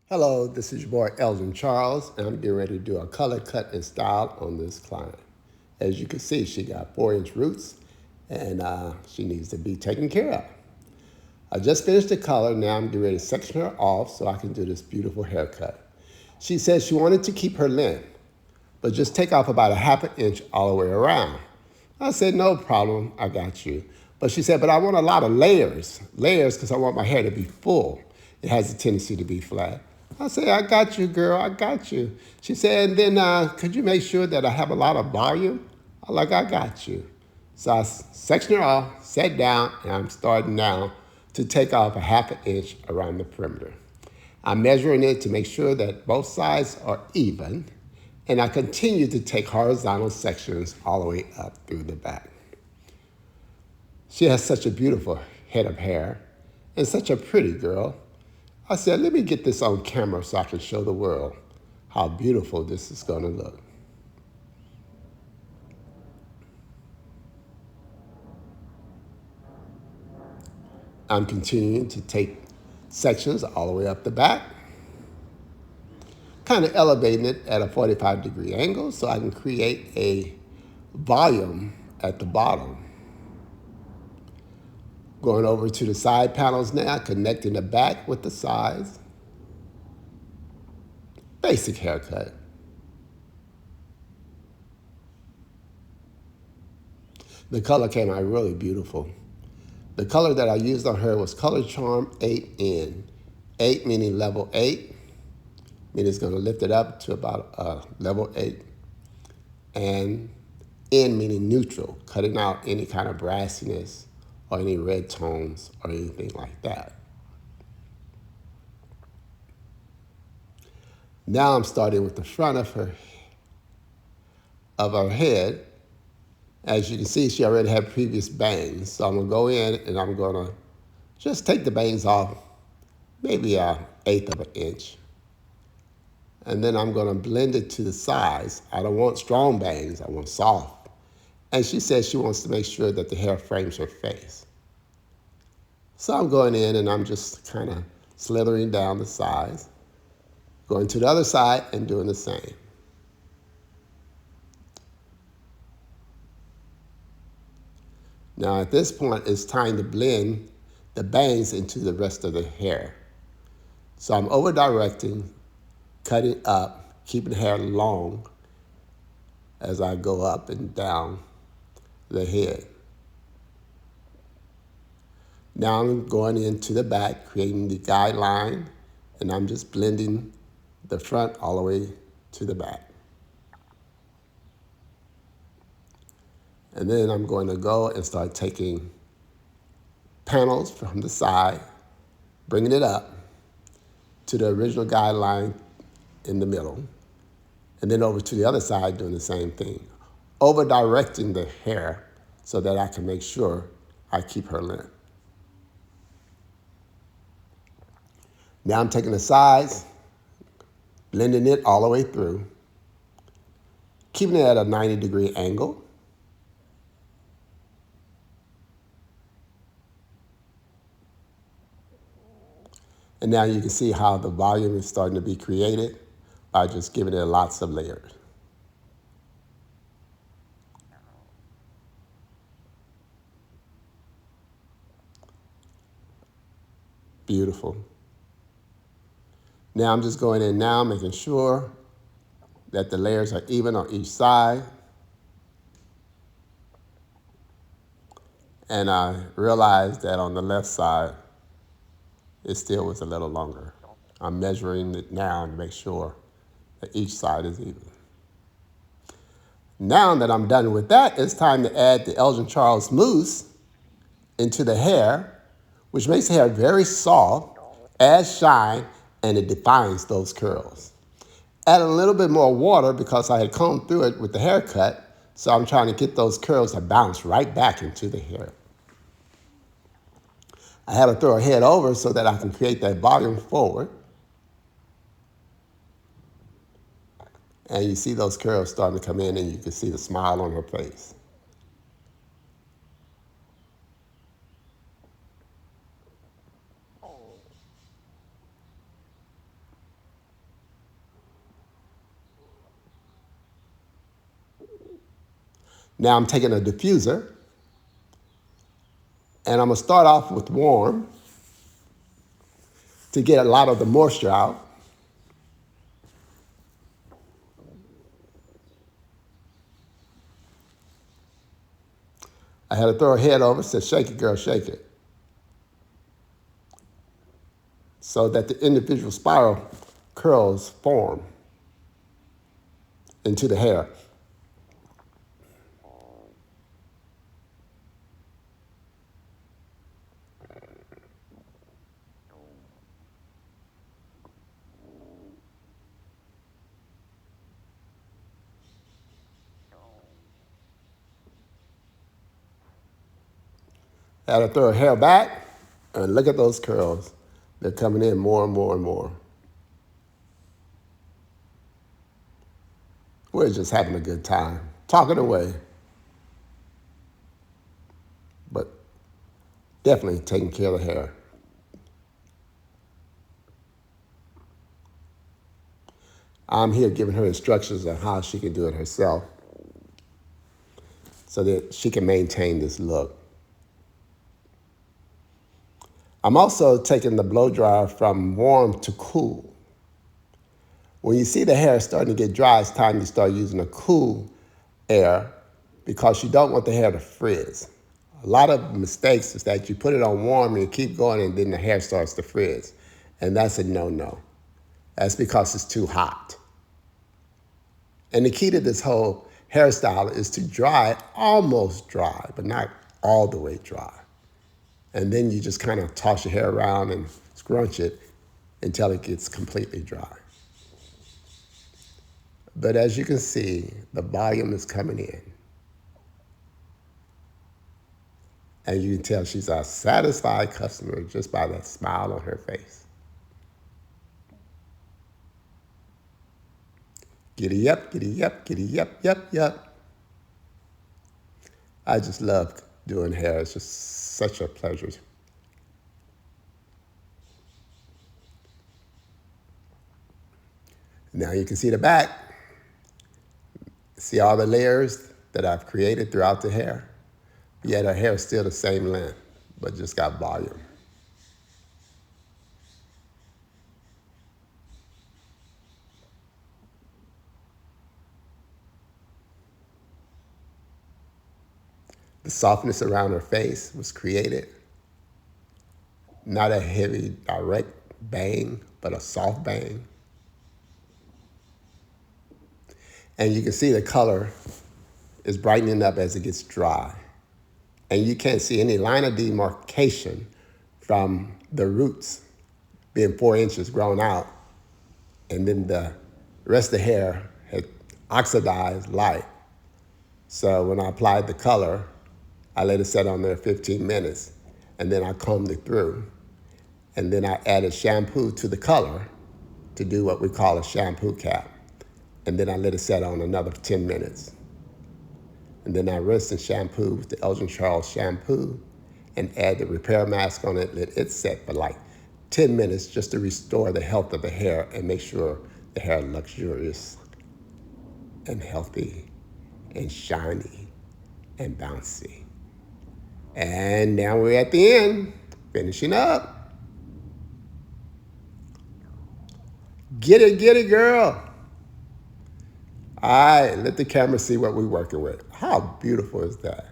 Hello, this is your boy Elgin Charles, and I'm getting ready to do a color cut and style on this client. As you can see, she got 4-inch roots, and she needs to be taken care of. I just finished the color. Now I'm getting ready to section her off so I can do this beautiful haircut. She said she wanted to keep her length, but just take off about a half an inch all the way around. I said, no problem, I got you. But she said, but I want a lot of layers because I want my hair to be full. It has a tendency to be flat. I said, I got you, girl, I got you. She said, and then could you make sure that I have a lot of volume? I'm like, I got you. So I sectioned her off, sat down, and I'm starting now to take off a half an inch around the perimeter. I'm measuring it to make sure that both sides are even, and I continue to take horizontal sections all the way up through the back. She has such a beautiful head of hair and such a pretty girl. I said, let me get this on camera so I can show the world how beautiful this is going to look. I'm continuing to take sections all the way up the back, kind of elevating it at a 45-degree angle so I can create a volume at the bottom. Going over to the side panels now, connecting the back with the sides. Basic haircut. The color came out really beautiful. The color that I used on her was Color Charm 8N. 8 meaning level 8, meaning it's going to lift it up to about level 8. And N meaning neutral, cutting out any kind of brassiness or any red tones or anything like that. Now I'm starting with the front of her head. As you can see, she already had previous bangs. So I'm going to go in and I'm going to just take the bangs off maybe an eighth of an inch. And then I'm going to blend it to the sides. I don't want strong bangs. I want soft. And she says she wants to make sure that the hair frames her face. So I'm going in and I'm just kind of slithering down the sides, going to the other side and doing the same. Now at this point, it's time to blend the bangs into the rest of the hair. So I'm over directing, cutting up, keeping the hair long as I go up and down the head. Now I'm going into the back, creating the guideline, and I'm just blending the front all the way to the back. And then I'm going to go and start taking panels from the side, bringing it up to the original guideline in the middle, and then over to the other side doing the same thing, over directing the hair so that I can make sure I keep her length. Now I'm taking the sides, blending it all the way through, keeping it at a 90-degree angle. And now you can see how the volume is starting to be created by just giving it lots of layers. Beautiful. Now I'm just going in now, making sure that the layers are even on each side. And I realized that on the left side, it still was a little longer. I'm measuring it now to make sure that each side is even. Now that I'm done with that, it's time to add the Elgin Charles mousse into the hair, which makes the hair very soft, adds shine, and it defines those curls. Add a little bit more water because I had combed through it with the haircut, so I'm trying to get those curls to bounce right back into the hair. I had to throw her head over so that I can create that volume forward. And you see those curls starting to come in and you can see the smile on her face. Now I'm taking a diffuser, and I'm going to start off with warm to get a lot of the moisture out. I had to throw her head over, said, "Shake it, girl, shake it," so that the individual spiral curls form into the hair. I had to throw her hair back, and look at those curls. They're coming in more and more and more. We're just having a good time, talking away, but definitely taking care of the hair. I'm here giving her instructions on how she can do it herself so that she can maintain this look. I'm also taking the blow dryer from warm to cool. When you see the hair starting to get dry, it's time to start using a cool air because you don't want the hair to frizz. A lot of mistakes is that you put it on warm and you keep going and then the hair starts to frizz. And that's a no-no. That's because it's too hot. And the key to this whole hairstyle is to dry it almost dry, but not all the way dry. And then you just kind of toss your hair around and scrunch it until it gets completely dry. But as you can see, the volume is coming in. And you can tell she's a satisfied customer just by that smile on her face. Giddy up, giddy up, giddy up, yep, yep. I just love doing hair. It's just such a pleasure. Now you can see the back. See all the layers that I've created throughout the hair? Yet her hair is still the same length, but just got volume. The softness around her face was created. Not a heavy, direct bang, but a soft bang. And you can see the color is brightening up as it gets dry. And you can't see any line of demarcation from the roots being 4 inches grown out. And then the rest of the hair had oxidized light. So when I applied the color, I let it set on there 15 minutes. And then I combed it through. And then I added shampoo to the color to do what we call a shampoo cap. And then I let it set on another 10 minutes. And then I rinsed and shampooed with the Elgin Charles shampoo and add the repair mask on it, let it set for like 10 minutes just to restore the health of the hair and make sure the hair luxurious and healthy and shiny and bouncy. And now we're at the end, finishing up. Get it, girl. All right, let the camera see what we're working with. How beautiful is that?